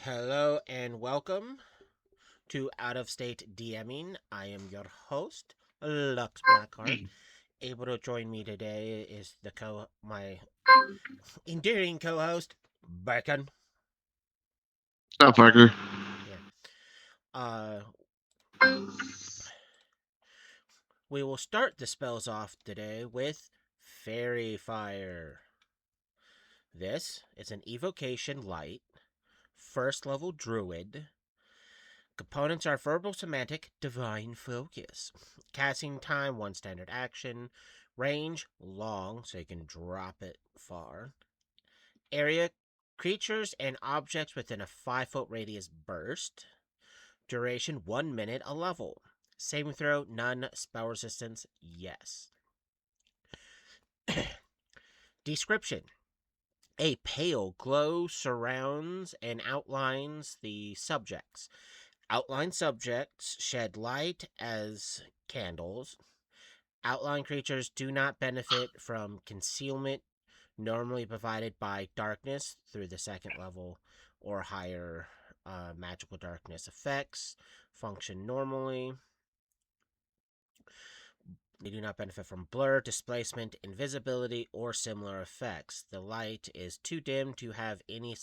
Hello and welcome to Out of State DMing. I am your host, lluksblackheart. Able to join me today is my endearing co-host, Bacon. Stop, Parker. Yeah. Uh, we will start the spells off today with Fairy Fire. This is an evocation light, first level druid. Components are verbal, semantic, divine focus. Casting time, one standard action. Range, long, so you can drop it far. Area, creatures and objects within a 5-foot radius burst. Duration, 1 minute a level. Saving throw, none. Spell resistance, yes. Description. A pale glow surrounds and outlines the subjects. Outline subjects shed light as candles. Outline creatures do not benefit from concealment normally provided by darkness through the second level or higher magical darkness effects. Function normally. They do not benefit from blur, displacement, invisibility, or similar effects. The light is too dim to have any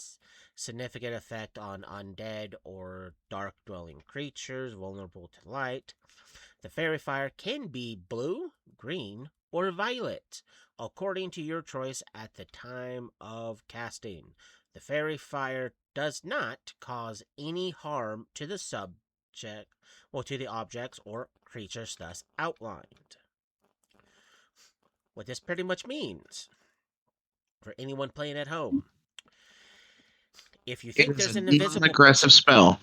significant effect on undead or dark dwelling creatures vulnerable to light. The fairy fire can be blue, green, or violet, according to your choice at the time of casting. The fairy fire does not cause any harm to the subject, or to the objects or creatures thus outlined. What this pretty much means for anyone playing at home, if you It think is there's a an invisible non-aggressive person, spell.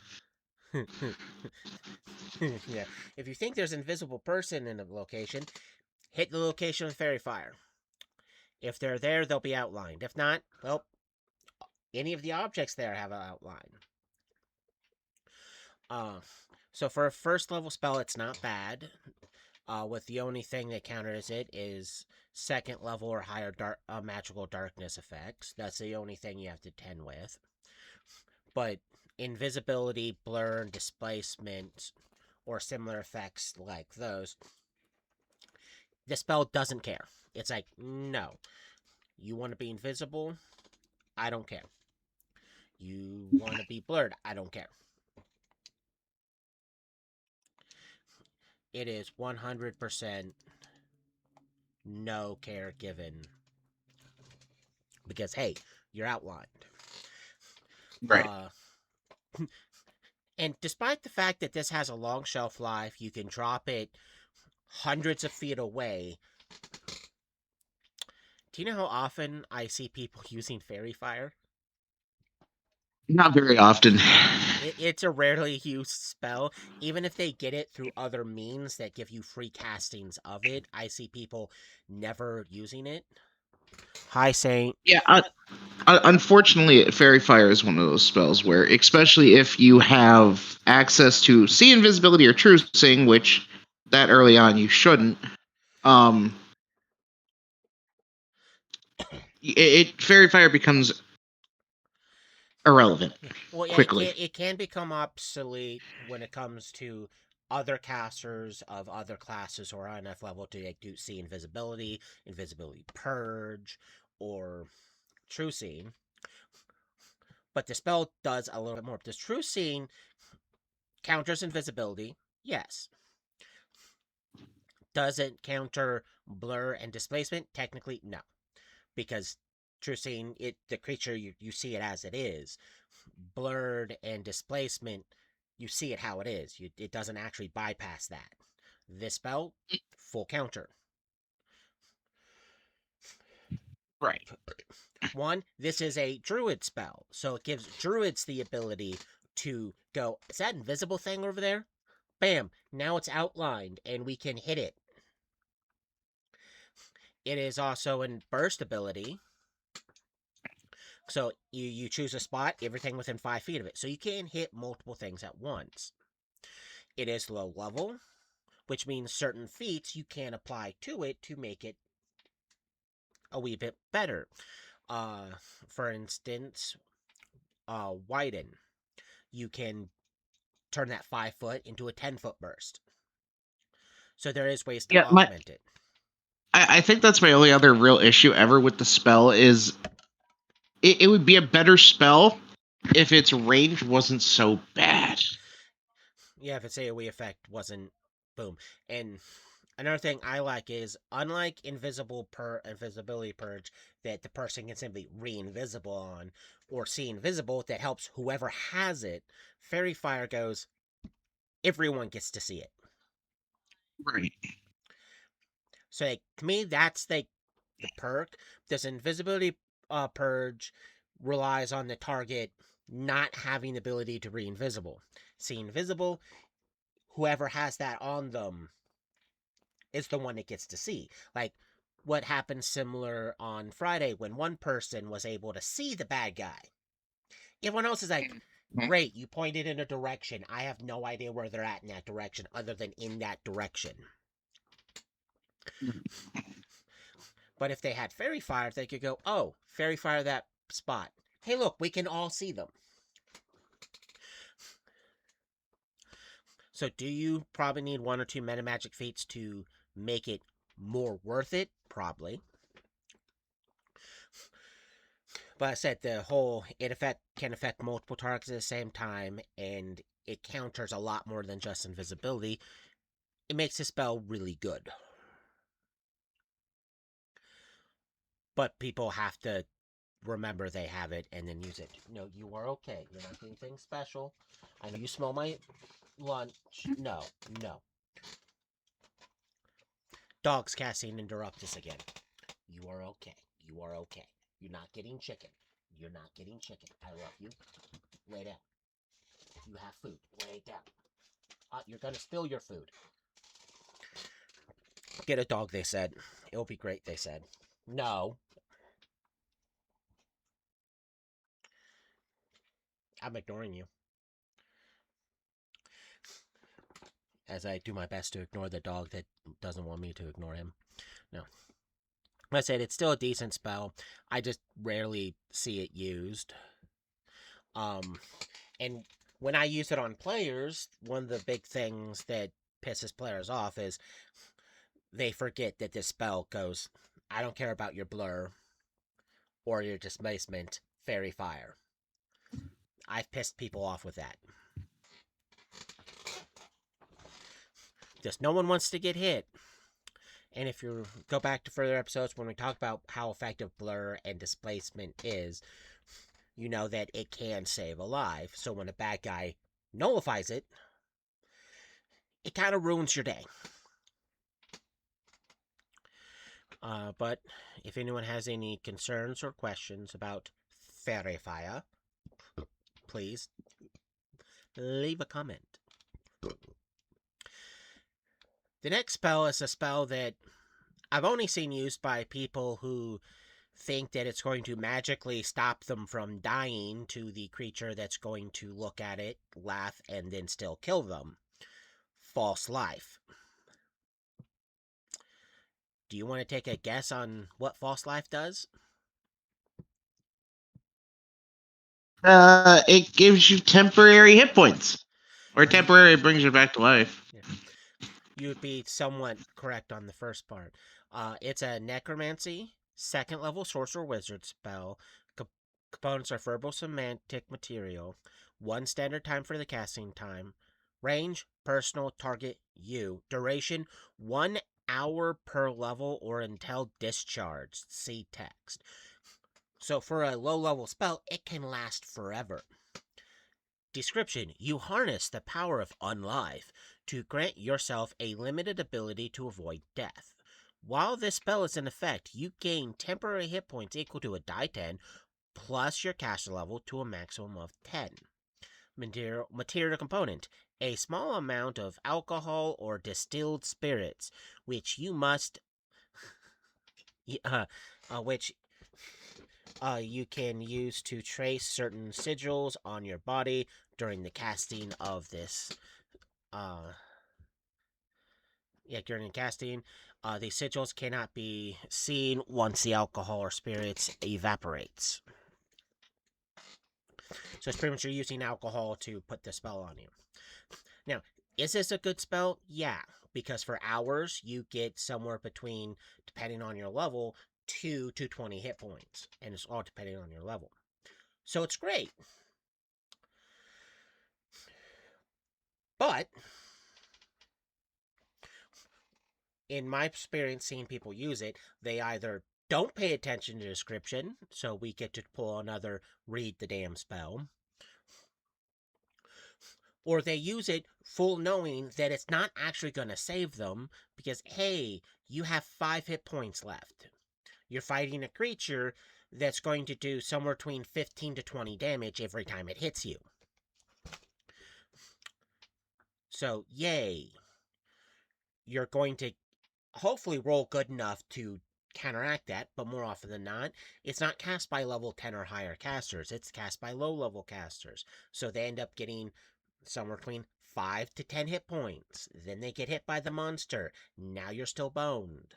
yeah, if you think there's an invisible person in a location, hit the location with fairy fire. If they're there, they'll be outlined. If not, well, any of the objects there have an outline. Uh, so for a first level spell, it's not bad. With the only thing that counters it is second level or higher magical darkness effects. That's the only thing you have to tend with. But invisibility, blur, and displacement, or similar effects like those, the spell doesn't care. It's like, no, you want to be invisible? I don't care. You want to be blurred? I don't care. It is 100% no care given because, hey, you're outlined. Right. Uh, and despite the fact that this has a long shelf life, you can drop it hundreds of feet away. Do you know how often I see people using fairy fire? Not very often. It's a rarely used spell. Even if they get it through other means that give you free castings of it, I see people never using it. Hi, Saint. Yeah, unfortunately, Fairy Fire is one of those spells where, especially if you have access to see invisibility or true seeing, which that early on you shouldn't, um, Fairy Fire becomes irrelevant Yeah. Well, yeah, quickly. it can become obsolete when it comes to other casters of other classes or INF level to like, do see invisibility, invisibility purge, or true seeing. But the spell does a little bit more. Does true seeing counters invisibility? Yes. Does it counter blur and displacement? Technically, no, because true seeing the creature you see it as it is. Blurred and displacement, you see it how it is. It doesn't actually bypass that. This spell, full counter. Right. One, this is a druid spell, so it gives druids the ability to go, is that invisible thing over there? Bam, now it's outlined and we can hit it. It is also an burst ability. So you choose a spot, everything within 5 feet of it. So you can hit multiple things at once. It is low level, which means certain feats you can apply to it to make it a wee bit better. Uh, for instance, widen. you can turn that 5 foot into a 10 foot burst. So there is ways to Yeah, my augment it. I think that's my only other real issue ever with the spell is it would be a better spell if its range wasn't so bad. Yeah, if its AoE effect wasn't boom. And another thing I like is unlike invisibility purge that the person can simply re-invisible on or see invisible that helps whoever has it, Fairy Fire goes, everyone gets to see it. Right. So like, to me, that's the perk. This invisibility purge relies on the target not having the ability to re-invisible. See invisible, whoever has that on them is the one that gets to see. Like what happened similar on Friday when one person was able to see the bad guy. Everyone else is like, great, you pointed in a direction. I have no idea where they're at in that direction other than in that direction. But if they had Fairy Fire, they could go, oh, Fairy Fire that spot. Hey, look, we can all see them. So do you probably need one or two meta magic feats to make it more worth it? Probably. But I said the whole can affect multiple targets at the same time, and it counters a lot more than just invisibility. It makes the spell really good. But people have to remember they have it and then use it. No, you are okay. You're not doing anything special. I know you smell my lunch. No, no. Dogs casting interrupt us again. You are okay. You are okay. You're not getting chicken. You're not getting chicken. I love you. Lay down. You have food. Lay down. You're gonna spill your food. Get a dog, they said. It'll be great, they said. No. I'm ignoring you. As I do my best to ignore the dog that doesn't want me to ignore him. No. Like I said, it's still a decent spell. I just rarely see it used. Um, and when I use it on players, one of the big things that pisses players off is they forget that this spell goes, I don't care about your blur or your displacement, fairy fire. I've pissed people off with that. Just no one wants to get hit. And if you go back to further episodes when we talk about how effective blur and displacement is, you know that it can save a life. So when a bad guy nullifies it, it kind of ruins your day. But if anyone has any concerns or questions about Fairy Fire, please leave a comment. The next spell is a spell that I've only seen used by people who think that it's going to magically stop them from dying to the creature that's going to look at it, laugh, and then still kill them. False life. Do you want to take a guess on what false life does? It gives you temporary hit points, or You, temporary brings you back to life. yeah, you would be somewhat correct on the first part. It's a necromancy, second level sorcerer wizard spell. Components are verbal semantic material. One standard time for the casting time. Range, personal, target, you. Duration, 1 hour per level or until discharged. See text. So for a low level spell, it can last forever. Description: you harness the power of unlife to grant yourself a limited ability to avoid death. While this spell is in effect, you gain temporary hit points equal to a die 10 plus your caster level to a maximum of 10. Material component: a small amount of alcohol or distilled spirits, which you must, which you can use to trace certain sigils on your body during the casting of this. During the casting, the sigils cannot be seen once the alcohol or spirits evaporates. So it's pretty much you're using alcohol to put the spell on you. Now, is this a good spell? Yeah, because for hours you get somewhere between, depending on your level, 2 to 20 hit points, and it's all depending on your level. So it's great. But in my experience seeing people use it, they either don't pay attention to description, so we get to pull another read the damn spell, or they use it full knowing that it's not actually going to save them because, hey, you have 5 hit points left. You're fighting a creature that's going to do somewhere between 15 to 20 damage every time it hits you. So, yay. You're going to hopefully roll good enough to counteract that, but more often than not, it's not cast by level 10 or higher casters. It's cast by low level casters. So they end up getting somewhere between 5 to 10 hit points. Then they get hit by the monster. Now you're still boned.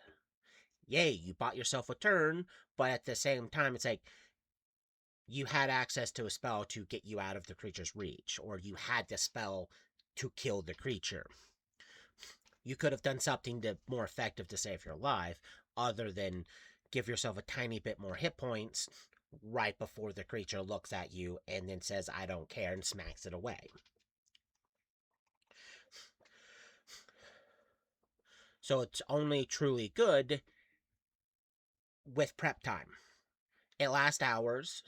Yay, you bought yourself a turn, but at the same time, it's like you had access to a spell to get you out of the creature's reach, or you had the spell to kill the creature. You could have done something more effective to save your life, other than give yourself a tiny bit more hit points right before the creature looks at you and then says, I don't care, and smacks it away. So it's only truly good with prep time. It lasts hours,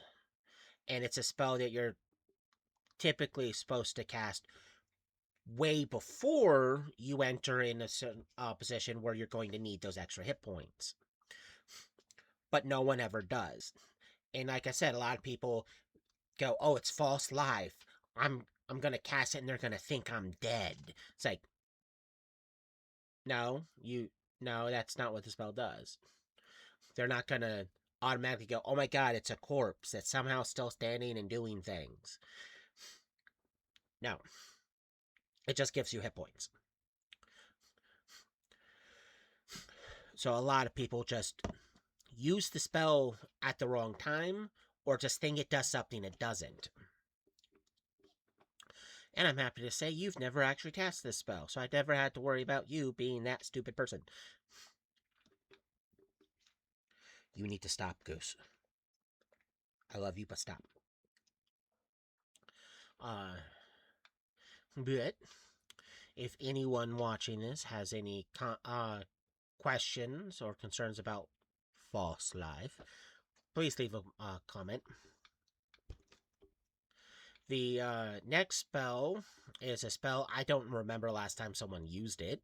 and it's a spell that you're typically supposed to cast way before you enter in a certain position where you're going to need those extra hit points. But no one ever does. And like I said, a lot of people go, "Oh, it's false life. I'm gonna cast it, and they're gonna think I'm dead." It's like, no, no, that's not what the spell does. They're not gonna automatically go, "Oh my god, it's a corpse that's somehow still standing and doing things." No, it just gives you hit points. So a lot of people just use the spell at the wrong time, or just think it does something it doesn't. And I'm happy to say you've never actually cast this spell, so I never had to worry about you being that stupid person. You need to stop, Goose. I love you, but stop. But if anyone watching this has any questions or concerns about false life, please leave a comment. The next spell is a spell I don't remember last time someone used it.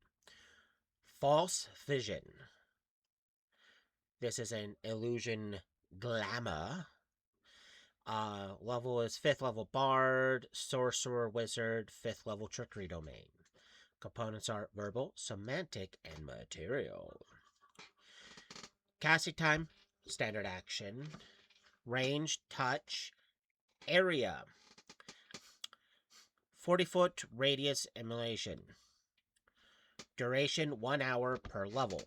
False Vision. This is an illusion glamour. Level is 5th level Bard, Sorcerer, Wizard, 5th level Trickery Domain. Components are verbal, semantic, and material. Casting time, standard action. Range, touch, area. 40-foot radius emulation. Duration 1 hour per level.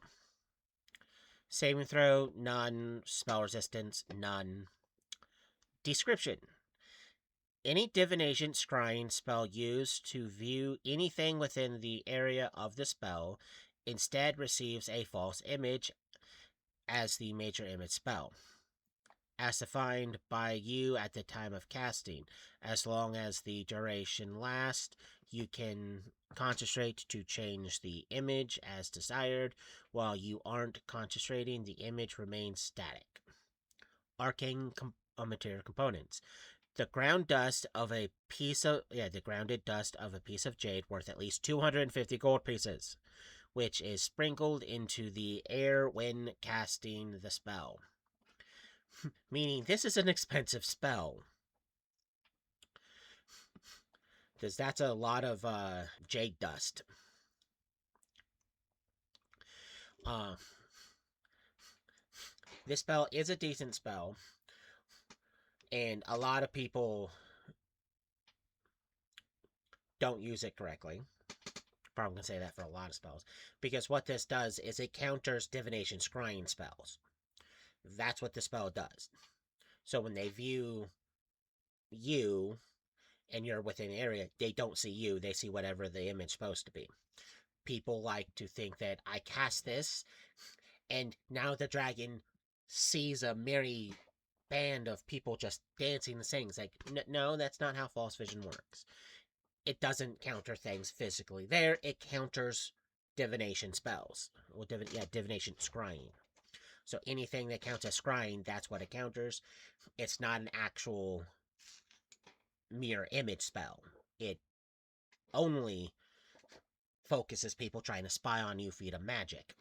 Saving throw, none. Spell resistance, none. Description. Any divination scrying spell used to view anything within the area of the spell instead receives a false image as the major image spell, as defined by you at the time of casting. As long as the duration lasts, you can concentrate to change the image as desired. While you aren't concentrating, the image remains static. Arcane material components. The ground dust of a piece of the grounded dust of a piece of jade worth at least 250 gold pieces, which is sprinkled into the air when casting the spell. Meaning this is an expensive spell. Because that's a lot of jade dust. This spell is a decent spell, and a lot of people don't use it correctly. Probably gonna say that for a lot of spells, because what this does is it counters divination scrying spells. That's what the spell does. So when they view you and you're within the area, they don't see you. They see whatever the image is supposed to be. People like to think that I cast this, and now the dragon sees a merry band of people just dancing and singing. It's like, no, that's not how false vision works. It doesn't counter things physically there. It counters divination spells. Well, divination scrying. So anything that counts as scrying, that's what it counters. It's not an actual mirror image spell. It only focuses people trying to spy on you feat of magic.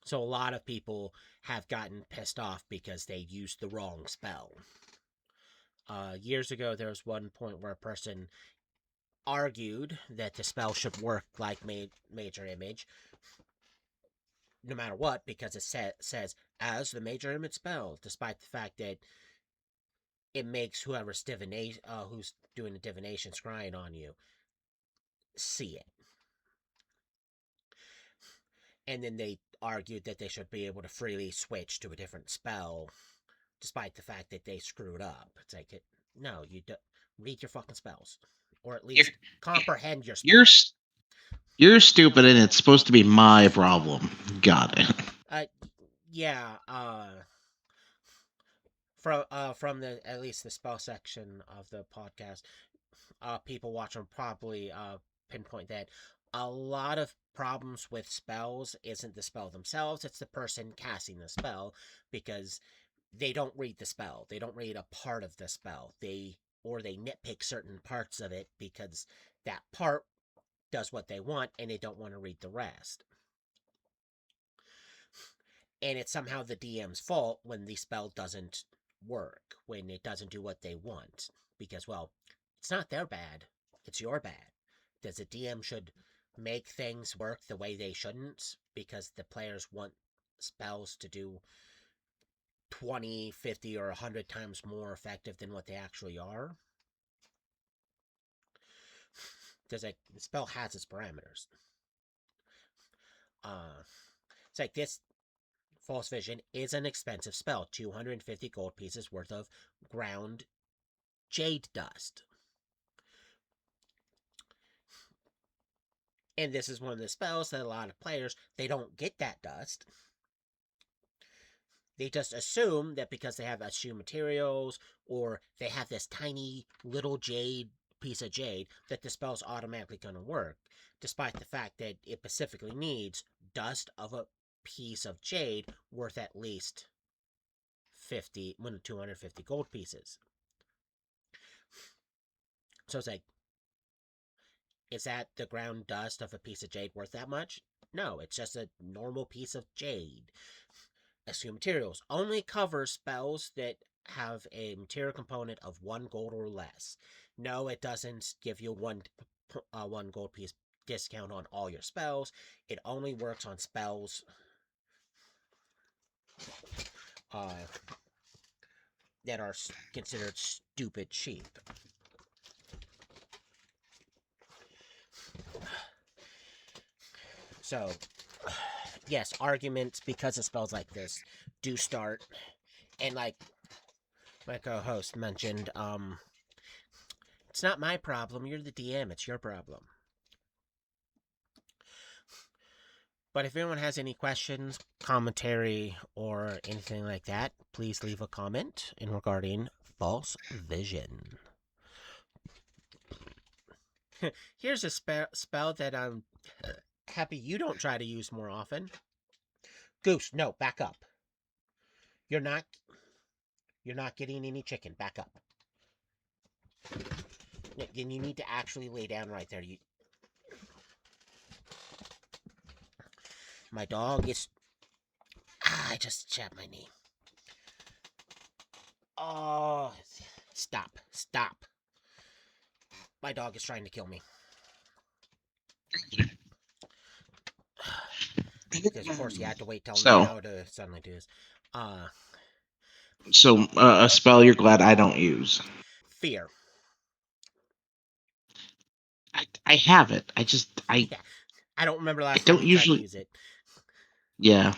So a lot of people have gotten pissed off because they used the wrong spell. Years ago, there was one point where a person argued that the spell should work like major image, no matter what, because it says as the major image spell, despite the fact that it makes whoever's who's doing the divination scrying on you see it. And then they argued that they should be able to freely switch to a different spell, despite the fact that they screwed up. It's like, no, you read your fucking spells, or at You're least comprehend your you're, spell. you're stupid, and it's supposed to be my problem. Got it. Uh, yeah. From the at least the spell section of the podcast, people watching probably pinpoint that a lot of problems with spells isn't the spell themselves, it's the person casting the spell, because they don't read the spell. They don't read a part of the spell. They nitpick certain parts of it because that part does what they want and they don't want to read the rest. And it's somehow the DM's fault when the spell doesn't work, when it doesn't do what they want. Because, well, it's not their bad, it's your bad. Because the DM should make things work the way they shouldn't, because the players want spells to do 20, 50, or 100 times more effective than what they actually are. Because like, the spell has its parameters. It's like this False Vision is an expensive spell, 250 gold pieces worth of ground jade dust. And this is one of the spells that a lot of players, they don't get that dust. They just assume that because they have assumed materials or they have this tiny little piece of jade that the spell's automatically going to work, despite the fact that it specifically needs dust of a piece of jade worth at least 250 gold pieces. So it's like, is that the ground dust of a piece of jade worth that much? No, it's just a normal piece of jade. Assume materials only covers spells that have a material component of 1 gold or less. No, it doesn't give you one gold piece discount on all your spells. It only works on spells uh, that are considered stupid cheap. So, yes, arguments because of spells like this do start, and like my co-host mentioned, it's not my problem. You're the DM. It's your problem. But if anyone has any questions, commentary, or anything like that, please leave a comment in regarding false vision. Here's a spell that I'm happy you don't try to use more often. Goose, no, back up. You're not getting any chicken. Back up. And you need to actually lay down right there. My dog is. I just jabbed my knee. Oh, stop. Stop. My dog is trying to kill me. Because, of course, you had to wait till So, now to suddenly do this. Uh, a spell you're glad I don't use. Fear. I have it. Yeah. I don't remember I last time don't you tried to usually. use it. Yeah.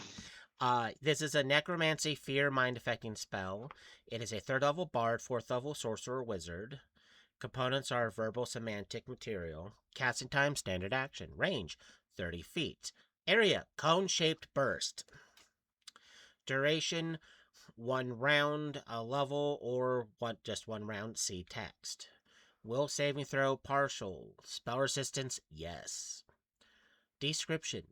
This is a necromancy fear mind affecting spell. It is a 3rd level bard, 4th level sorcerer wizard. Components are verbal semantic material. Casting time standard action. Range 30 feet. Area cone shaped burst. Duration 1 round, a level, or just 1 round. See text. Will saving throw partial. Spell resistance yes. Description: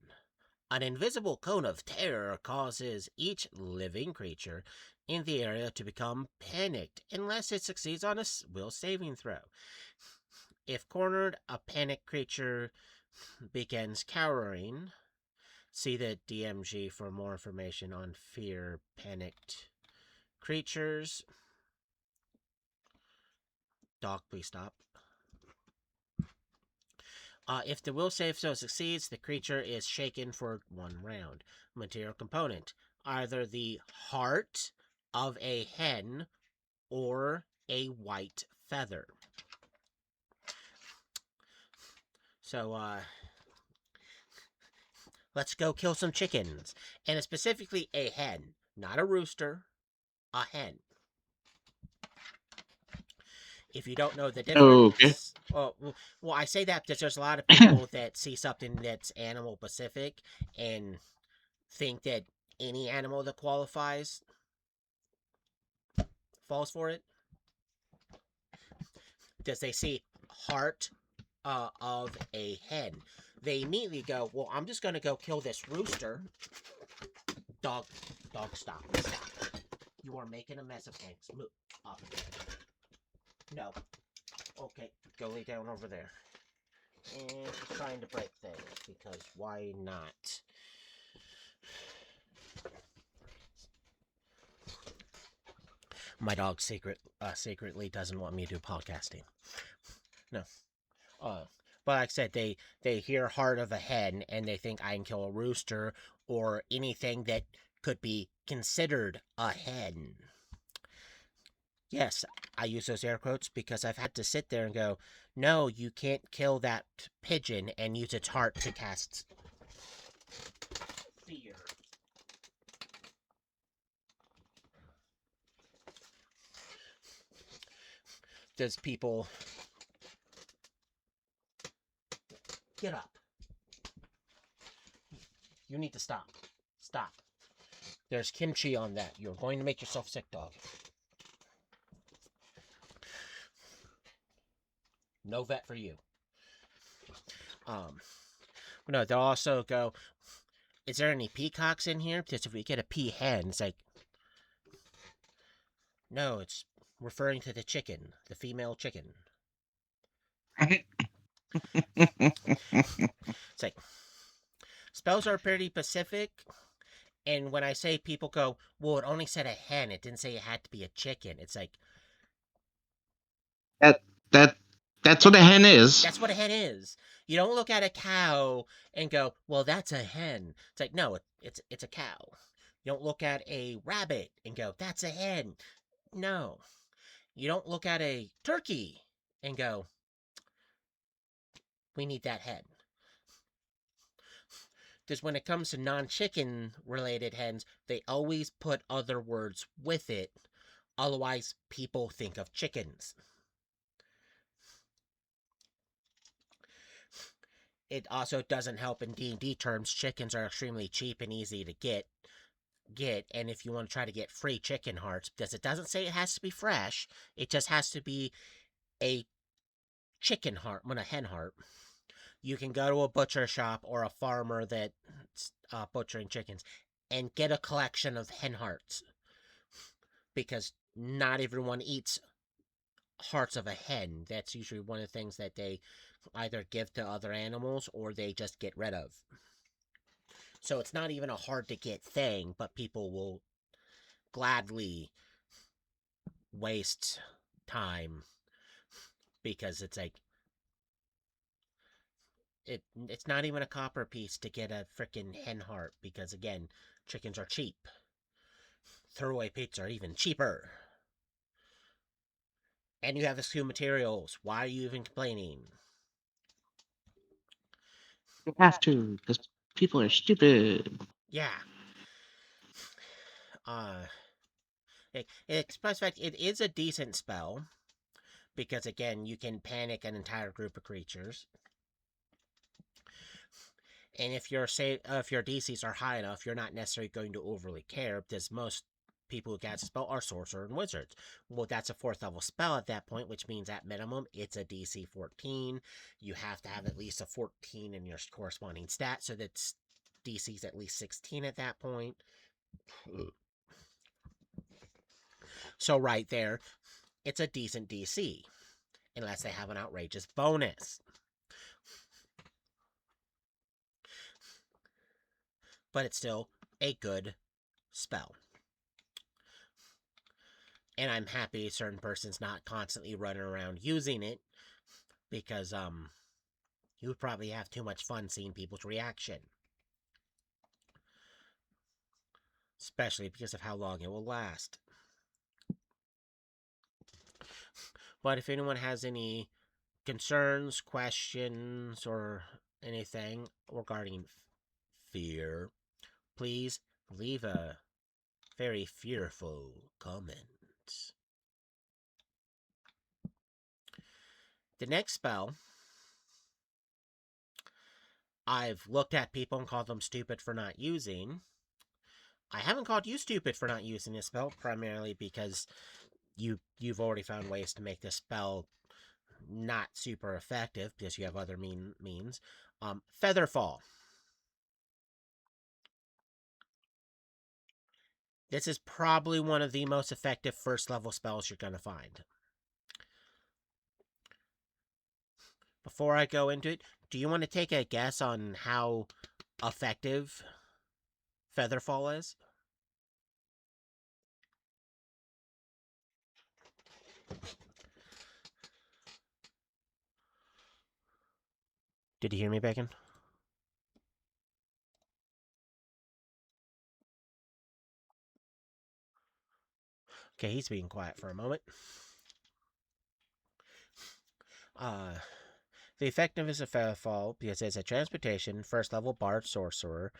an invisible cone of terror causes each living creature in the area to become panicked unless it succeeds on a will saving throw. If cornered, a panicked creature begins cowering. See the DMG for more information on fear panicked creatures. Dog, please stop. If the will save so succeeds, the creature is shaken for 1 round. Material component: either the heart of a hen or a white feather. So, let's go kill some chickens. And specifically a hen, not a rooster, a hen. If you don't know the Okay. difference, well, I say that because there's a lot of people that see something that's animal specific and think that any animal that qualifies falls for it. Because they see heart of a hen, they immediately go, "Well, I'm just gonna go kill this rooster." Dog, stop. You are making a mess of things. Move up. No. Okay, go lay down over there. And she's trying to break things because why not? My dog secretly doesn't want me to do podcasting. No. But like I said, they hear heart of a hen and they think I can kill a rooster or anything that could be considered a hen. Yes, I use those air quotes because I've had to sit there and go, no, you can't kill that pigeon and use its heart to cast fear. Does people get up? You need to stop. Stop. There's kimchi on that. You're going to make yourself sick, dog. No vet for you. No, they'll also go, is there any peacocks in here? Because if we get a peahen, it's like, no, it's referring to the chicken, the female chicken. It's like, spells are pretty specific. And when I say people go, well, it only said a hen, it didn't say it had to be a chicken. It's like, that that that's what a hen is. that's what a hen is. You don't look at a cow and go, well, that's a hen. It's like, no, it's a cow. You don't look at a rabbit and go, that's a hen. No. You don't look at a turkey and go, we need that hen. Because when it comes to non-chicken related hens, they always put other words with it. Otherwise, people think of chickens. It also doesn't help in D&D terms. Chickens are extremely cheap and easy to get. And if you want to try to get free chicken hearts, because it doesn't say it has to be fresh, it just has to be a chicken heart, a hen heart. You can go to a butcher shop or a farmer that's butchering chickens and get a collection of hen hearts, because not everyone eats hearts of a hen. That's usually one of the things that they either give to other animals or they just get rid of. So it's not even a hard to get thing, but people will gladly waste time because it's like, it's not even a copper piece to get a freaking hen heart, because again, chickens are cheap. Throwaway pizza are even cheaper. And you have the two materials. Why are you even complaining? You have to, because people are stupid. Yeah. Uh, express fact, it is a decent spell because again, you can panic an entire group of creatures. And if if your DCs are high enough, you're not necessarily going to overly care because most people who cast a spell are sorcerers and wizards. Well, that's a 4th level spell at that point, which means at minimum it's a DC 14. You have to have at least a 14 in your corresponding stat, so that DC's at least 16 at that point. So right there, it's a decent DC, unless they have an outrageous bonus. But it's still a good spell. And I'm happy a certain person's not constantly running around using it because you would probably have too much fun seeing people's reaction. Especially because of how long it will last. But if anyone has any concerns, questions, or anything regarding fear, please leave a very fearful comment. The next spell, I've looked at people and called them stupid for not using. I haven't called you stupid for not using this spell, primarily because you've already found ways to make this spell not super effective because you have other means. Featherfall. This is probably one of the most effective 1st level spells you're going to find. Before I go into it, do you want to take a guess on how effective Featherfall is? Did you hear me, Bacon? Okay, he's being quiet for a moment. The effectiveness of Featherfall, because it's a transportation, 1st level bard sorcerer.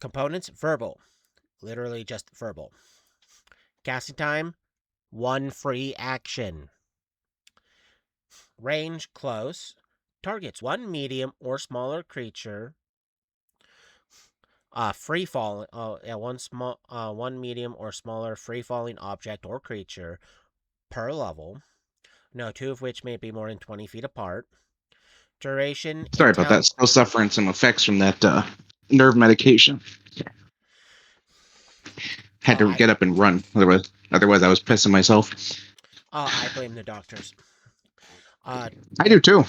Components, verbal. Literally just verbal. Casting time, 1 free action. Range, close. Targets 1 medium or smaller creature. Free falling. One medium or smaller free falling object or creature per level. No, 2 of which may be more than 20 feet apart. Duration Sorry about that. Still suffering some effects from that nerve medication. Had to get up and run. Otherwise, I was pissing myself. I blame the doctors. I do too.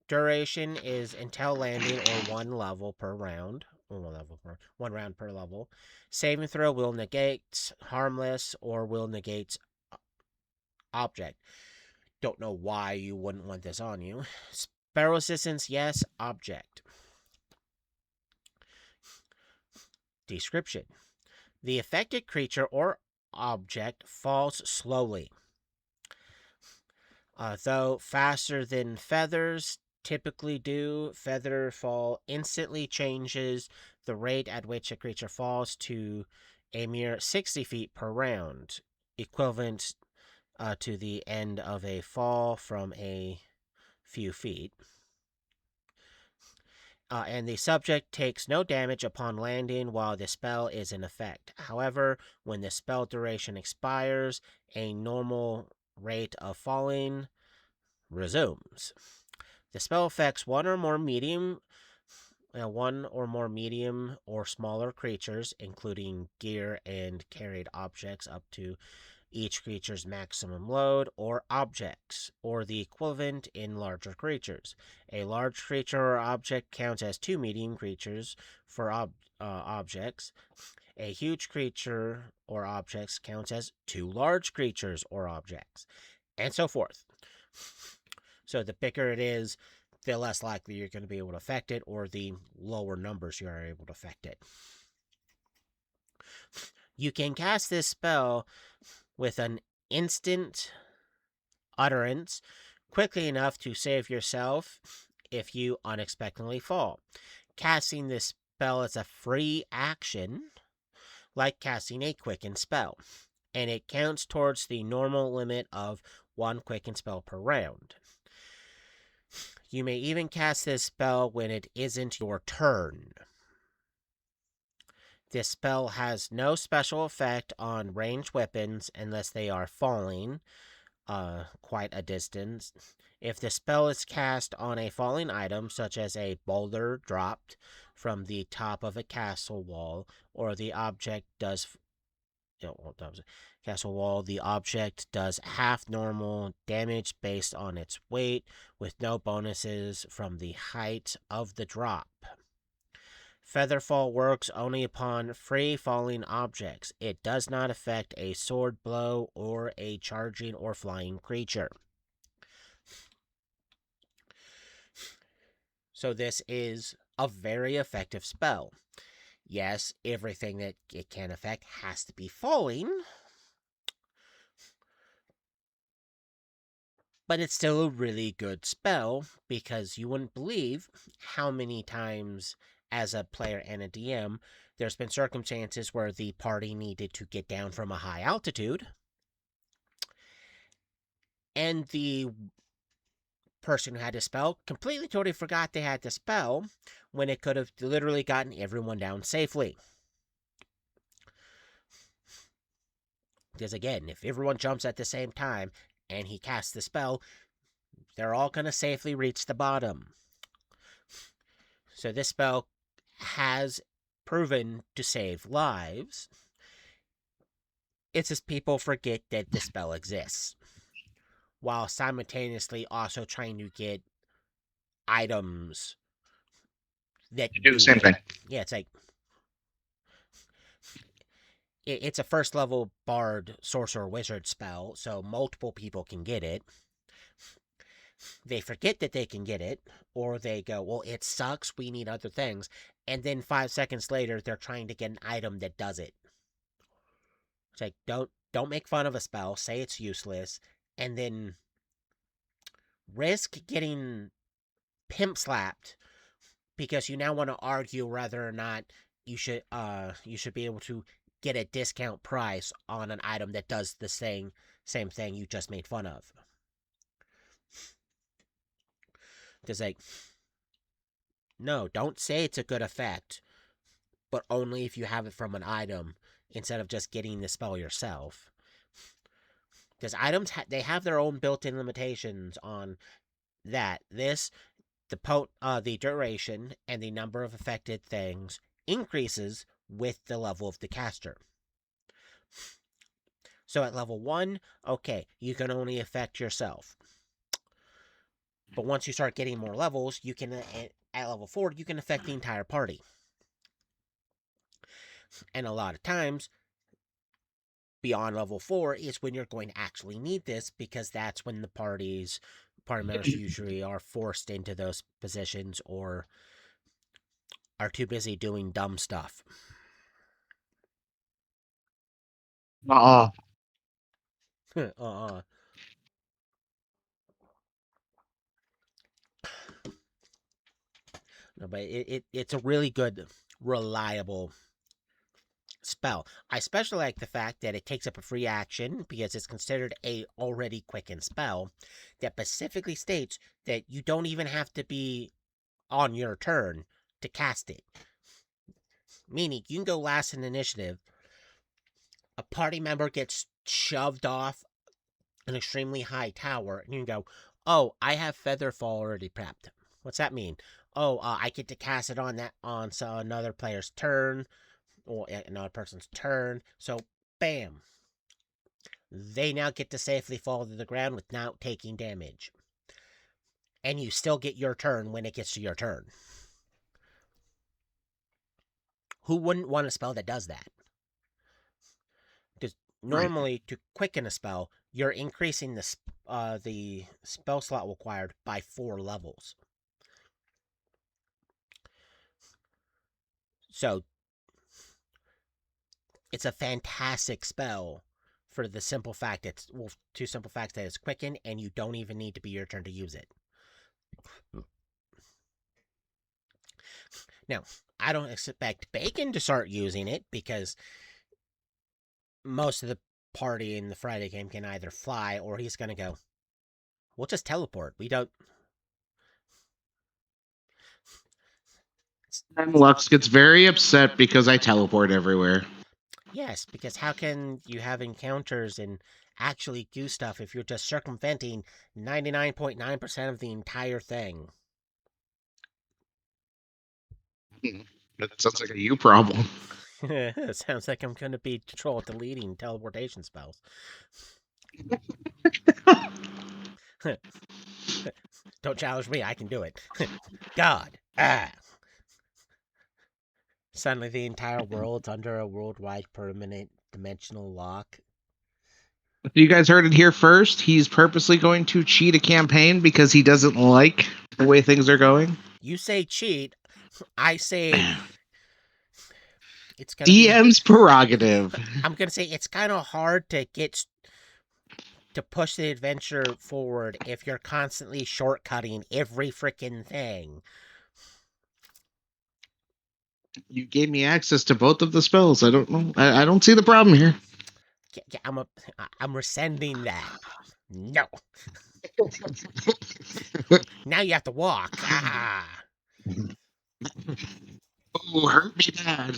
Duration is until landing or 1 level per round. Or 1 round per level. Saving throw will negate harmless or will negate object. Don't know why you wouldn't want this on you. Spell resistance, yes. Object. Description. The affected creature or object falls slowly. Though faster than feathers typically do, feather fall instantly changes the rate at which a creature falls to a mere 60 feet per round, equivalent to the end of a fall from a few feet. And the subject takes no damage upon landing while the spell is in effect. However, when the spell duration expires, a normal rate of falling resumes. The spell affects one or more medium or smaller creatures, including gear and carried objects up to each creature's maximum load, or objects, or the equivalent in larger creatures. A large creature or object counts as 2 medium creatures for objects. A huge creature or objects counts as 2 large creatures or objects, and so forth. So the bigger it is, the less likely you're going to be able to affect it, or the lower numbers you are able to affect it. You can cast this spell with an instant utterance quickly enough to save yourself if you unexpectedly fall. Casting this spell as a free action like casting a quicken spell, and it counts towards the normal limit of 1 quicken spell per round. You may even cast this spell when it isn't your turn. This spell has no special effect on ranged weapons unless they are falling quite a distance. If the spell is cast on a falling item, such as a boulder dropped from the top of a castle wall, or the object does castle wall, the object does half normal damage based on its weight, with no bonuses from the height of the drop. Featherfall works only upon free falling objects. It does not affect a sword blow or a charging or flying creature. So this is a very effective spell. Yes, everything that it can affect has to be falling, but it's still a really good spell because you wouldn't believe how many times as a player and a DM there's been circumstances where the party needed to get down from a high altitude and the person who had the spell completely totally forgot they had the spell when it could have literally gotten everyone down safely. Because again, if everyone jumps at the same time and he casts the spell, they're all going to safely reach the bottom. So this spell has proven to save lives. It's just people forget that the spell exists, while simultaneously also trying to get items that Do the do same it. thing. Yeah, it's like it's a first level bard sorcerer wizard spell, so multiple people can get it. They forget that they can get it, or they go, well, it sucks, we need other things, and then 5 seconds later they're trying to get an item that does it. It's like, don't make fun of a spell, say it's useless, and then risk getting pimp slapped because you now want to argue whether or not you should be able to get a discount price on an item that does the same thing you just made fun of. Because like, no, don't say it's a good effect, but only if you have it from an item instead of just getting the spell yourself. Because items they have their own built-in limitations on that. The duration and the number of affected things increases with the level of the caster. So at level 1, okay, you can only affect yourself. But once you start getting more levels, you can at level 4, you can affect the entire party. And a lot of times, beyond level 4 is when you're going to actually need this, because that's when the party members usually are forced into those positions or are too busy doing dumb stuff. Uh-uh. uh-uh. No, but it's a really good, reliable spell. I especially like the fact that it takes up a free action because it's considered a already quickened spell that specifically states that you don't even have to be on your turn to cast it. Meaning you can go last in initiative, a party member gets shoved off an extremely high tower, and you can go, oh, I have Featherfall already prepped. What's that mean? Oh, I get to cast it on another player's turn, or another person's turn. So, bam. They now get to safely fall to the ground without taking damage. And you still get your turn when it gets to your turn. Who wouldn't want a spell that does that? Because Right. normally, to quicken a spell, you're increasing the spell slot required by 4 levels. So, it's a fantastic spell for the simple fact two simple facts that it's quickened and you don't even need to be your turn to use it. Now, I don't expect Bacon to start using it because most of the party in the Friday game can either fly or he's gonna go, we'll just teleport. We don't. And Lux gets very upset because I teleport everywhere. Yes, because how can you have encounters and actually do stuff if you're just circumventing 99.9% of the entire thing? That sounds like a you problem. It sounds like I'm going to be troll deleting teleportation spells. Don't challenge me, I can do it. God. Ah. Suddenly the entire world's under a worldwide permanent dimensional lock. You guys heard it here first. He's purposely going to cheat a campaign because he doesn't like the way things are going. You say cheat, I say it's going to be. DM's prerogative. I'm going to say it's kind of hard to get to push the adventure forward if you're constantly shortcutting every freaking thing. You gave me access to both of the spells. I don't know. I don't see the problem here. Yeah, I'm rescinding that. No. Now you have to walk. Ah. Oh, hurt me bad.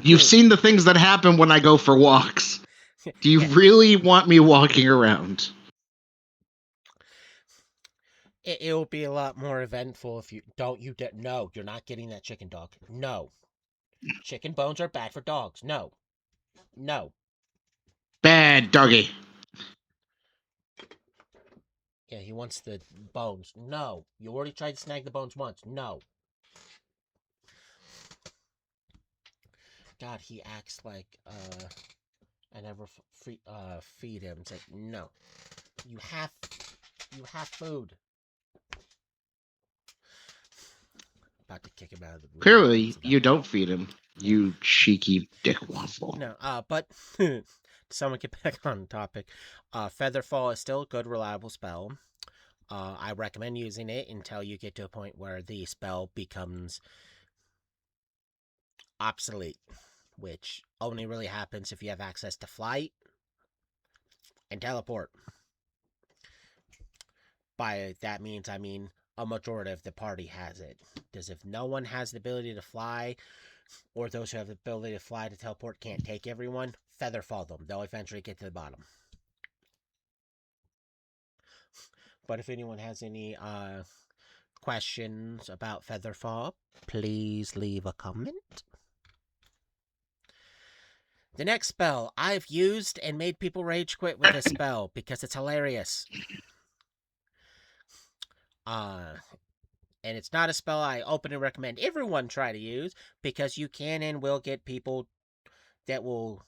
You've seen the things that happen when I go for walks. Do you Yeah. really want me walking around? It'll be a lot more eventful if you don't. No, you're not getting that chicken dog. No. Chicken bones are bad for dogs. No. No. Bad doggy. Yeah, he wants the bones. No. You already tried to snag the bones once. No. God, he acts like I never feed him. It's like, no. You have food. About to kick him out of the room. Clearly, you don't feed him. You cheeky dick waffle. No, but someone get back on topic. Featherfall is still a good, reliable spell. I recommend using it until you get to a point where the spell becomes obsolete, which only really happens if you have access to flight and teleport. By that means, I mean a majority of the party has it. Because if no one has the ability to fly, or those who have the ability to fly to teleport can't take everyone, Featherfall them. They'll eventually get to the bottom. But if anyone has any questions about Featherfall, please leave a comment. The next spell, I've used and made people rage quit with this spell because it's hilarious. And it's not a spell I openly recommend everyone try to use because you can and will get people that will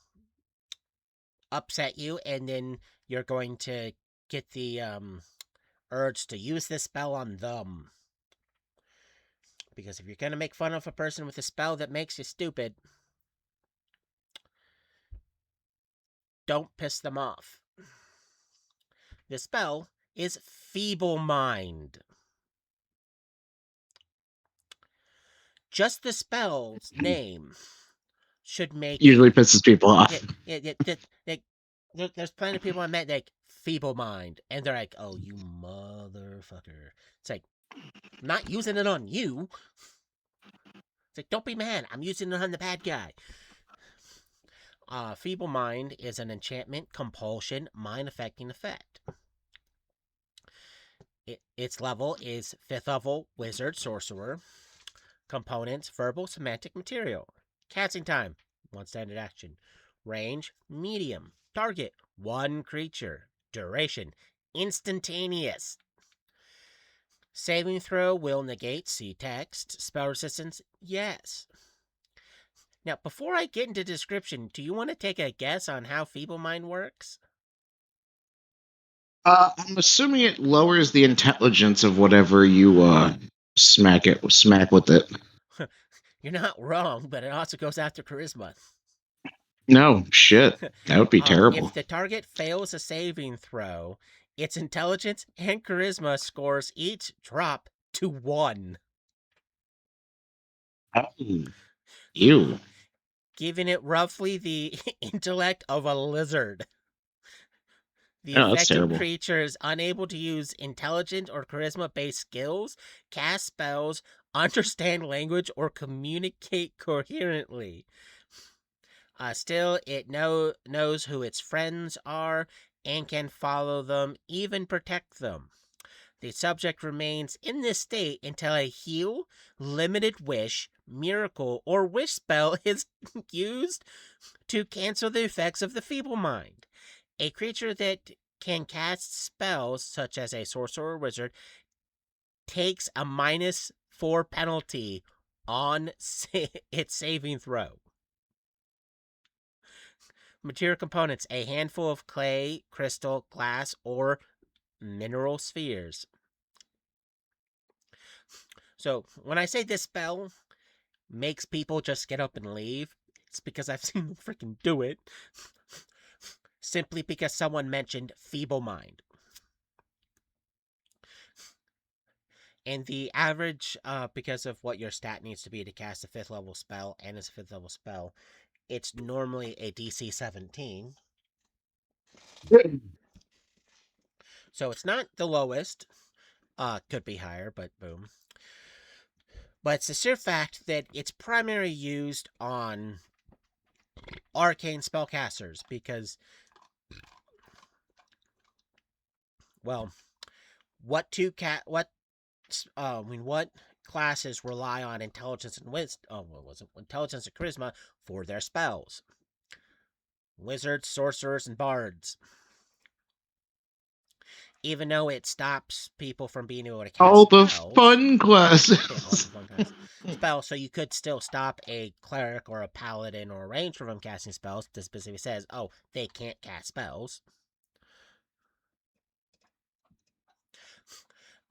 upset you, and then you're going to get the urge to use this spell on them. Because if you're going to make fun of a person with a spell that makes you stupid, don't piss them off. The spell is Feeble Mind. Just the spell's name should make Usually pisses people off. there's plenty of people I met like Feeble Mind, and they're like, "Oh, you motherfucker!" It's like, I'm not using it on you. It's like, don't be mad. I'm using it on the bad guy. Feeble Mind is an enchantment, compulsion, mind-affecting effect. Its level is 5th level, wizard, sorcerer. Components, verbal, semantic, material. Casting time, 1 standard action. Range, medium. Target, 1 creature. Duration, instantaneous. Saving throw will negate, see text. Spell resistance, yes. Now, before I get into description, do you want to take a guess on how Feeble Mind works? I'm assuming it lowers the intelligence of whatever you smack with it. You're not wrong, but it also goes after charisma. No, shit. That would be terrible. If the target fails a saving throw, its intelligence and charisma scores each drop to 1. Oh, ew. giving it roughly the intellect of a lizard. The Oh, that's affected terrible. creature is unable to use intelligent or charisma based skills, cast spells, understand language, or communicate coherently. Still, it knows who its friends are and can follow them, even protect them. The subject remains in this state until a heal, limited wish, miracle, or wish spell is used to cancel the effects of the feeble mind. A creature that can cast spells, such as a sorcerer or wizard, takes a -4 penalty on its saving throw. Material components: a handful of clay, crystal, glass, or mineral spheres. So, when I say this spell makes people just get up and leave, it's because I've seen them freaking do it. Simply because someone mentioned feeble mind. And the average, because of what your stat needs to be to cast a 5th level spell, and it's a 5th level spell, it's normally a DC 17. So it's not the lowest. Could be higher, but boom. But it's the sheer fact that it's primarily used on arcane spellcasters because, well, what what classes rely on intelligence and wisdom? Oh, what was it? Intelligence and charisma for their spells. Wizards, sorcerers, and bards. Even though it stops people from being able to cast All the spells, fun yeah, all the classes. fun kinds spells. So you could still stop a cleric or a paladin or a ranger from casting spells. This specifically says, oh, they can't cast spells.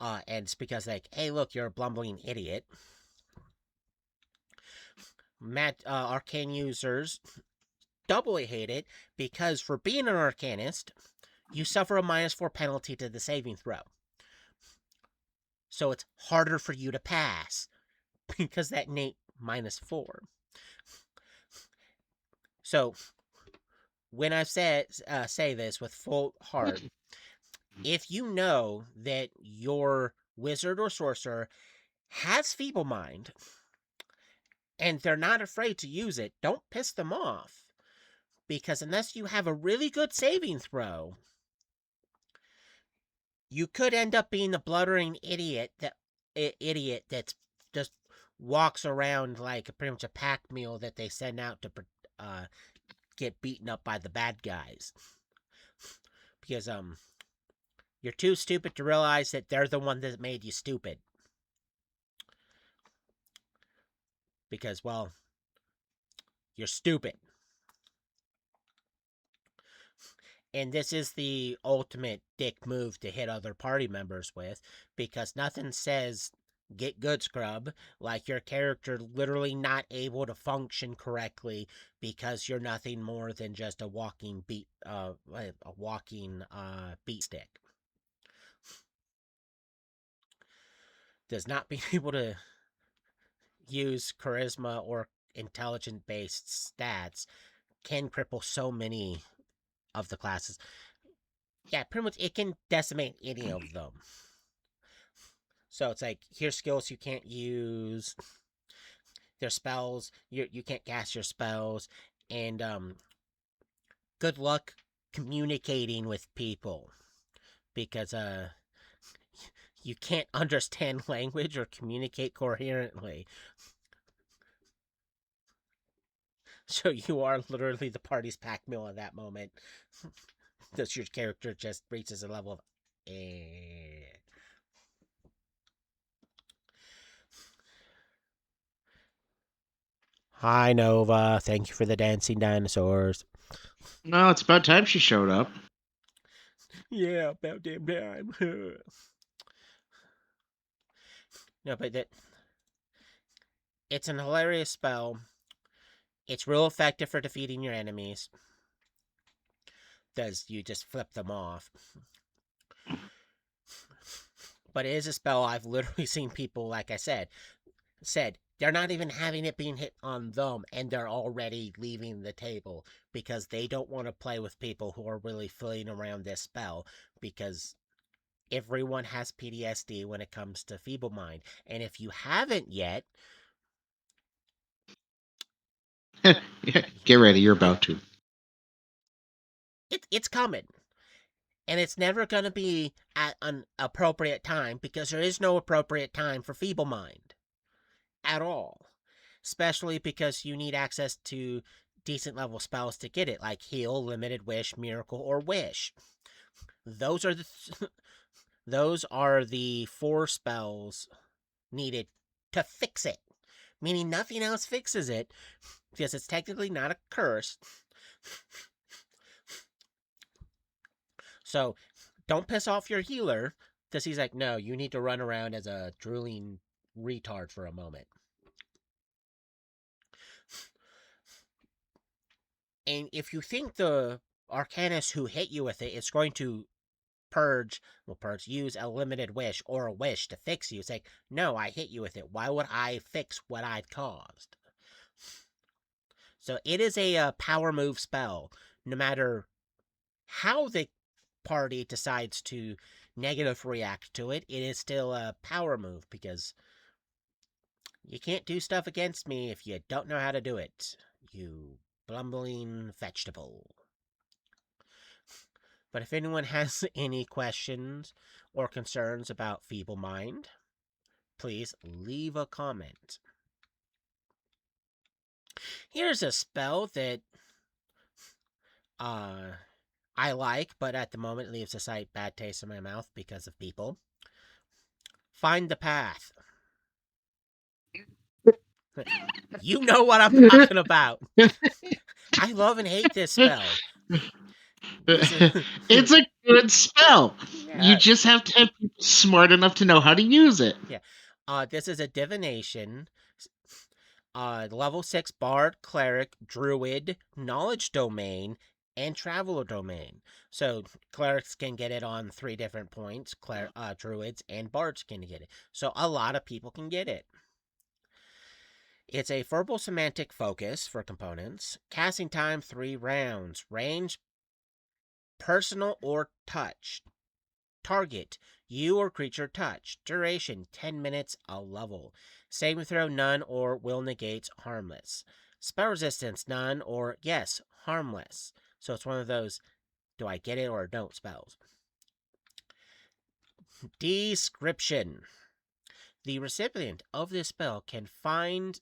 And it's because like, hey, look, you're a blumbling idiot. Arcane users doubly hate it because for being an arcanist, you suffer a -4 penalty to the saving throw. So it's harder for you to pass because that innate -4. So when I say this with full heart, if you know that your wizard or sorcerer has feeble mind and they're not afraid to use it, don't piss them off. Because unless you have a really good saving throw, you could end up being the blubbering idiot that's just walks around like pretty much a pack mule that they send out to uh, get beaten up by the bad guys. Because you're too stupid to realize that they're the one that made you stupid. Because, well, you're stupid. And this is the ultimate dick move to hit other party members with, because nothing says get good, scrub, like your character literally not able to function correctly because you're nothing more than just a walking beat stick. Does not being able to use charisma or intelligent based stats can cripple so many of the classes. Yeah, pretty much it can decimate any of them. So it's like, here's skills you can't use, their spells, you can't cast your spells, and good luck communicating with people because you can't understand language or communicate coherently. So you are literally the party's pack mule at that moment. Does your character just reaches a level of eh. Hi Nova, thank you for the dancing dinosaurs. No, it's about time she showed up. Yeah, about damn time. No, but it's an hilarious spell. It's real effective for defeating your enemies. Does you just flip them off. But it is a spell I've literally seen people, like I said, They're not even having it being hit on them, and they're already leaving the table because they don't want to play with people who are really fooling around this spell because everyone has PTSD when it comes to Feeble Mind. And if you haven't yet, Get ready, you're about to. it's coming. And it's never going to be at an appropriate time because there is no appropriate time for Feeble Mind at all. Especially because you need access to decent level spells to get it, like Heal, Limited Wish, Miracle, or Wish. Those are the those are the 4 spells needed to fix it. Meaning nothing else fixes it because it's technically not a curse. So don't piss off your healer because he's like, no, you need to run around as a drooling retard for a moment. And if you think the Arcanist who hit you with it is going to use a limited wish or a wish to fix you, it's like, no, I hit you with it. Why would I fix what I've caused? So it is a power move spell. No matter how the party decides to negative react to it, it is still a power move because you can't do stuff against me if you don't know how to do it, you blumbling vegetable. But if anyone has any questions or concerns about Feeble Mind, please leave a comment. Here's a spell that I like, but at the moment leaves a slight bad taste in my mouth because of people. Find the path. You know what I'm talking about. I love and hate this spell. This is It's a good spell. You yeah, just have to have people smart enough to know how to use it. yeah. This is a divination. Level 6 bard, cleric, druid, knowledge domain, and traveler domain. So clerics can get it on 3 different points. Druids and bards can get it. So a lot of people can get it. It's a verbal semantic focus for components. Casting time 3 rounds. Range personal or touch. Target you or creature touch. Duration 10 minutes a level. Saving throw none or will negates harmless. Spell resistance none or yes, harmless. So it's one of those do I get it or don't spells. Description. The recipient of this spell can find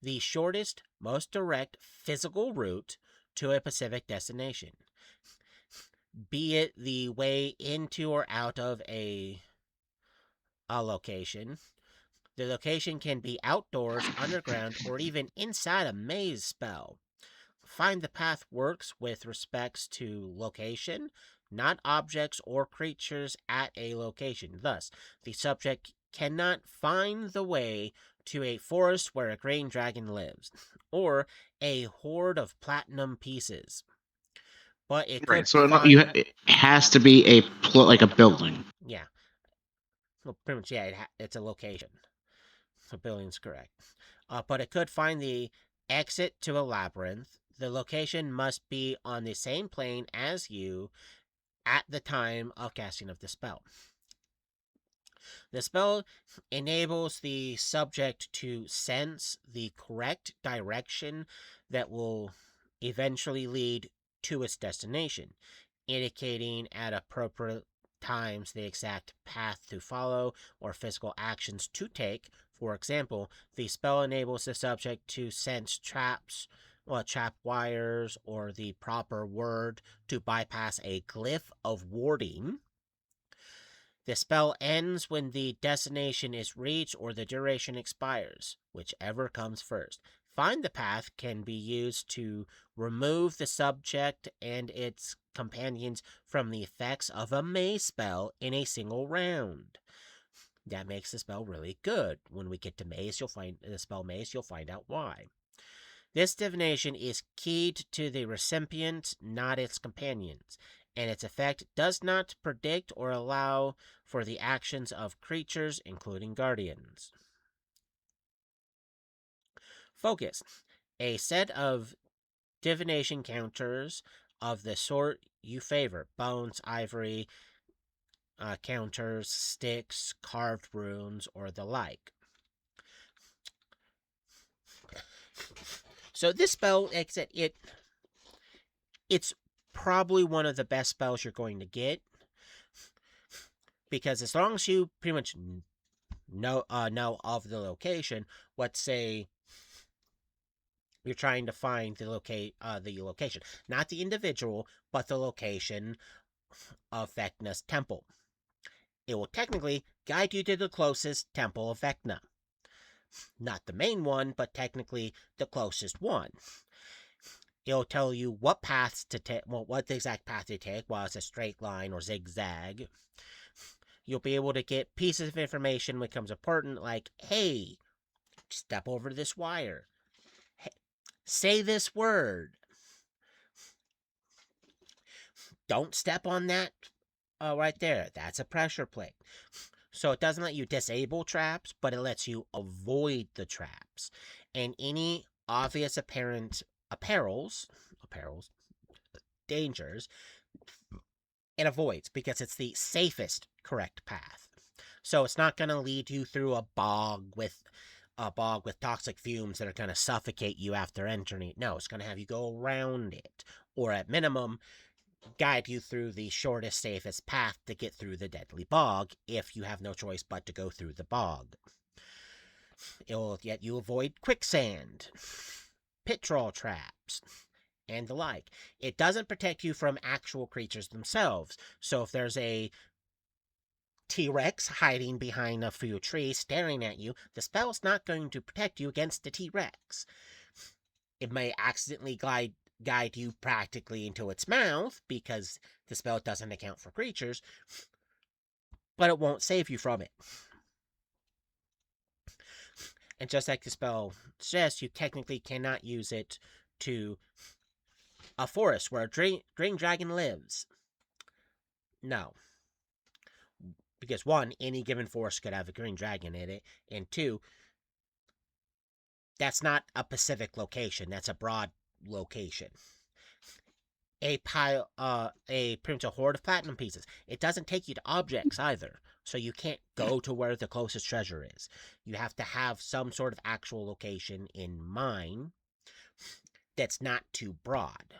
the shortest, most direct physical route to a specific destination, be it the way into or out of a location. The location can be outdoors, underground, or even inside a maze spell. Find the path works with respects to location, not objects or creatures at a location. Thus, the subject cannot find the way to a forest where a green dragon lives, or a hoard of platinum pieces. But it Right. could So find, it has to be like a building. yeah, well, pretty much, yeah, it's a location. The building's correct. But it could find the exit to a labyrinth. The location must be on the same plane as you at the time of casting of the spell. The spell enables the subject to sense the correct direction that will eventually lead to its destination, indicating at appropriate times the exact path to follow or physical actions to take. For example, the spell enables the subject to sense trap wires, or the proper word to bypass a glyph of warding. The spell ends when the destination is reached or the duration expires, whichever comes first. Find the path can be used to remove the subject and its companions from the effects of a maze spell in a single round. That makes the spell really good. When we get to maze, you'll find the spell maze, you'll find out why. This divination is keyed to the recipient, not its companions, and its effect does not predict or allow for the actions of creatures, including guardians. Focus. A set of divination counters of the sort you favor. Bones, ivory, counters, sticks, carved runes, or the like. So this spell, it's probably one of the best spells you're going to get, because as long as you pretty much know of the location, let's say you're trying to find the location, not the individual, but the location of Vecna's temple. It will technically guide you to the closest temple of Vecna. Not the main one, but technically the closest one. It'll tell you what paths to take, what the exact path to take, while it's a straight line or zigzag. You'll be able to get pieces of information when it becomes important, like, hey, step over this wire. Hey, say this word. Don't step on that right there. That's a pressure plate. So it doesn't let you disable traps, but it lets you avoid the traps. And any obvious apparels, dangers, it avoids, because it's the safest correct path. So it's not going to lead you through a bog with toxic fumes that are going to suffocate you after entering it. No, it's going to have you go around it, or at minimum, guide you through the shortest, safest path to get through the deadly bog, if you have no choice but to go through the bog. It will let you avoid quicksand, pit troll traps, and the like. It doesn't protect you from actual creatures themselves. So if there's a T-Rex hiding behind a few trees staring at you, the spell's not going to protect you against the T-Rex. It may accidentally guide you practically into its mouth, because the spell doesn't account for creatures, but it won't save you from it. And just like the spell suggests, you technically cannot use it to a forest where a green dragon lives. No. Because one, any given forest could have a green dragon in it, and two, that's not a specific location, that's a broad location. A pretty much a hoard of platinum pieces. It doesn't take you to objects either, so you can't go to where the closest treasure is. You have to have some sort of actual location in mind that's not too broad.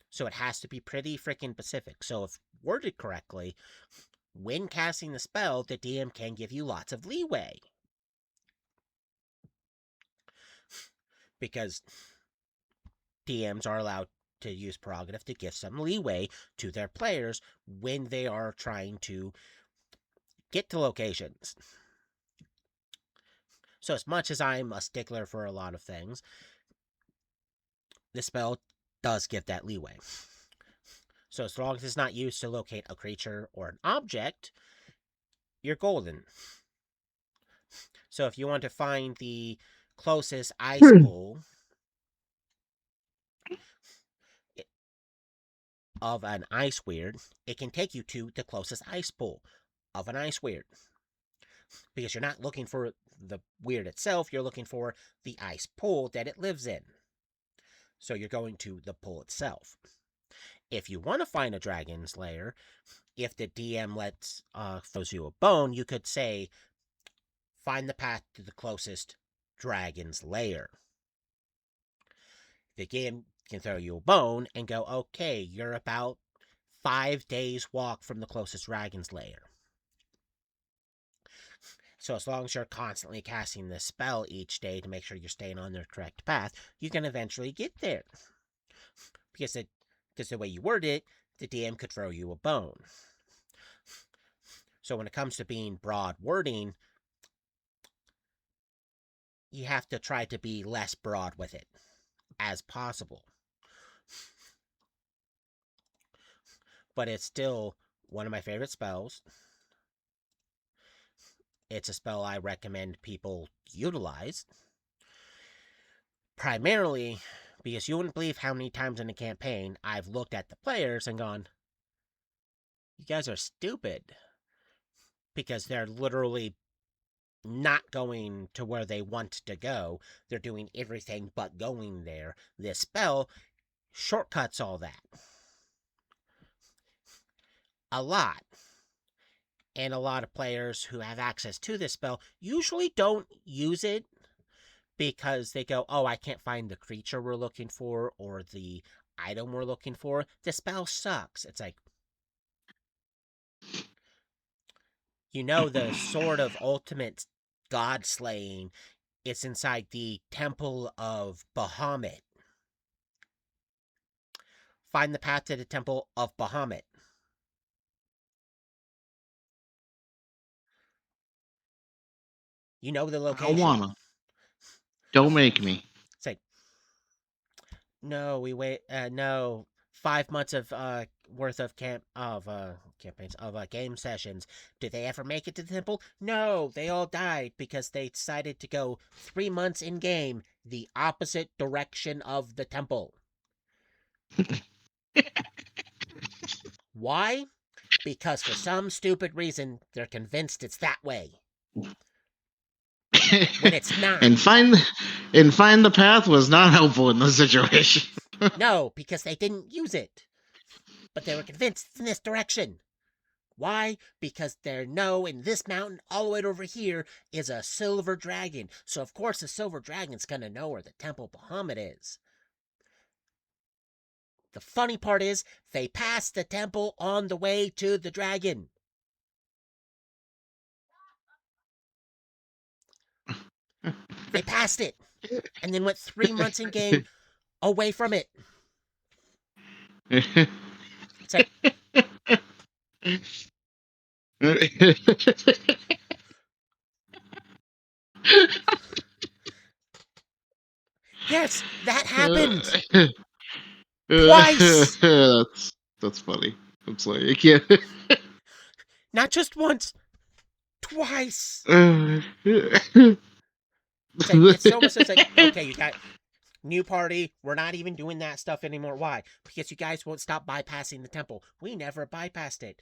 So it has to be pretty freaking specific. So if worded correctly, when casting the spell, the DM can give you lots of leeway. Because DMs are allowed to use prerogative to give some leeway to their players when they are trying to get to locations. So as much as I'm a stickler for a lot of things, the spell does give that leeway. So as long as it's not used to locate a creature or an object, you're golden. So if you want to find the closest ice pool of an ice weird, it can take you to the closest ice pool of an ice weird. Because you're not looking for the weird itself, you're looking for the ice pool that it lives in. So you're going to the pool itself. If you want to find a dragon's lair, if the DM throws you a bone, you could say, find the path to the closest dragon's lair. The game can throw you a bone and go, okay, you're about 5 days walk from the closest dragon's lair. So as long as you're constantly casting this spell each day to make sure you're staying on the correct path, you can eventually get there. Because the way you word it, the DM could throw you a bone. So when it comes to being broad wording, you have to try to be less broad with it as possible. But it's still one of my favorite spells. It's a spell I recommend people utilize. Primarily because you wouldn't believe how many times in a campaign I've looked at the players and gone, you guys are stupid. Because they're literally not going to where they want to go. They're doing everything but going there. This spell shortcuts all that. A lot. And a lot of players who have access to this spell usually don't use it because they go, oh, I can't find the creature we're looking for or the item we're looking for. The spell sucks. It's like, the sword of ultimate god slaying, it's inside the temple of Bahamut. Find the path to the temple of Bahamut. You know the I don't location. wanna. Don't make me. It's like, no, we wait. No, 5 months of worth of campaigns of game sessions. Did they ever make it to the temple? No, they all died because they decided to go 3 months in game the opposite direction of the temple. Why? Because for some stupid reason they're convinced it's that way when it's not. and find the path was not helpful in this situation. No, because they didn't use it. But they were convinced it's in this direction. Why? Because they know in this mountain, all the way over here, is a silver dragon. So, of course, the silver dragon's going to know where the Temple Bahamut is. The funny part is, they passed the temple on the way to the dragon. They passed it, and then went 3 months in game away from it. It's like, yes, that happened. Twice. That's funny. It's like, yeah. Not just once, twice. It's almost as like, okay, you got new party. We're not even doing that stuff anymore. Why? Because you guys won't stop bypassing the temple. We never bypassed it.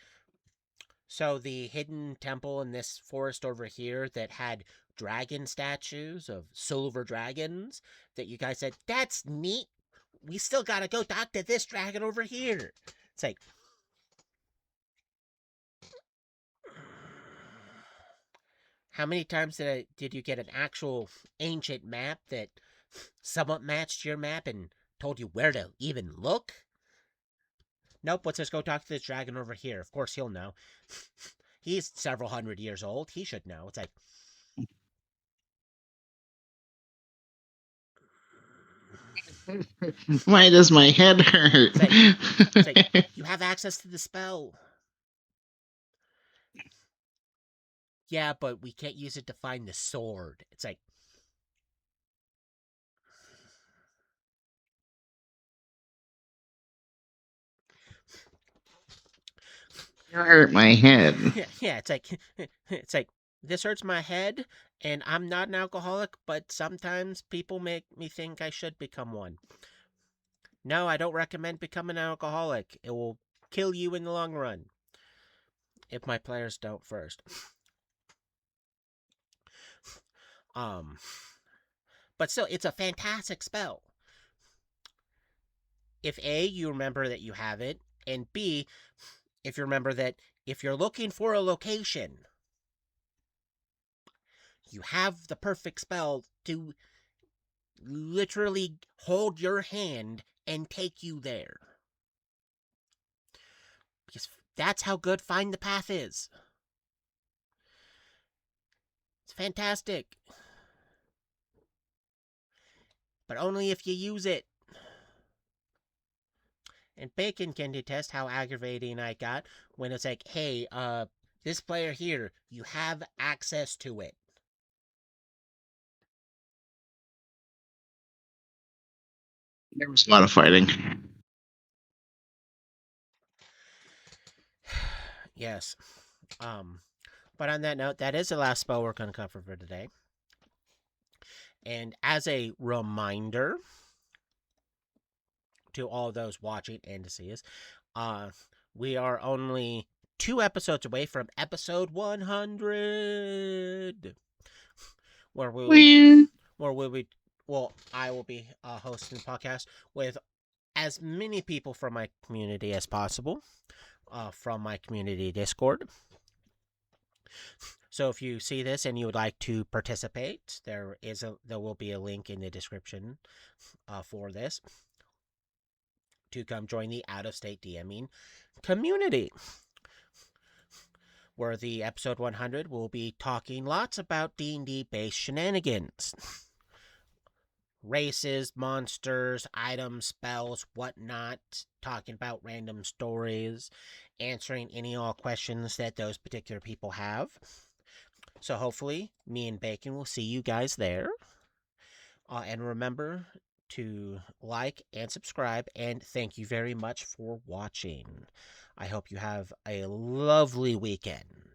So the hidden temple in this forest over here that had dragon statues of silver dragons that you guys said, that's neat. We still gotta go talk to this dragon over here. It's like, how many times did you get an actual ancient map that somewhat matched your map and told you where to even look? Nope, let's just go talk to this dragon over here. Of course he'll know. He's several hundred years old. He should know. It's like, why does my head hurt? It's like, you have access to the spell. Yeah, but we can't use it to find the sword. It's like, You hurt my head. yeah, it's like, this hurts my head, and I'm not an alcoholic, but sometimes people make me think I should become one. No, I don't recommend becoming an alcoholic. It will kill you in the long run. If my players don't first. But still, it's a fantastic spell. If A, you remember that you have it, and B, if you remember that if you're looking for a location, you have the perfect spell to literally hold your hand and take you there. Because that's how good Find the Path is. It's fantastic. But only if you use it. And Bacon can detest how aggravating I got when it's like, hey, this player here, you have access to it. There was a lot of fighting. Yes. But on that note, that is the last spell we're going to cover for today. And as a reminder to all those watching and to see us, we are only 2 episodes away from episode 100. where we'll Well, where we'll be well, I will be hosting the podcast with as many people from my community as possible, from my community Discord. So if you see this and you would like to participate, there will be a link in the description for this to come join the out of state DMing community. Where the episode 100 will be talking lots about D&D based shenanigans. Races, monsters, items, spells, whatnot, talking about random stories, answering any all questions that those particular people have. So hopefully, me and Bacon will see you guys there. And remember to like and subscribe, and thank you very much for watching. I hope you have a lovely weekend.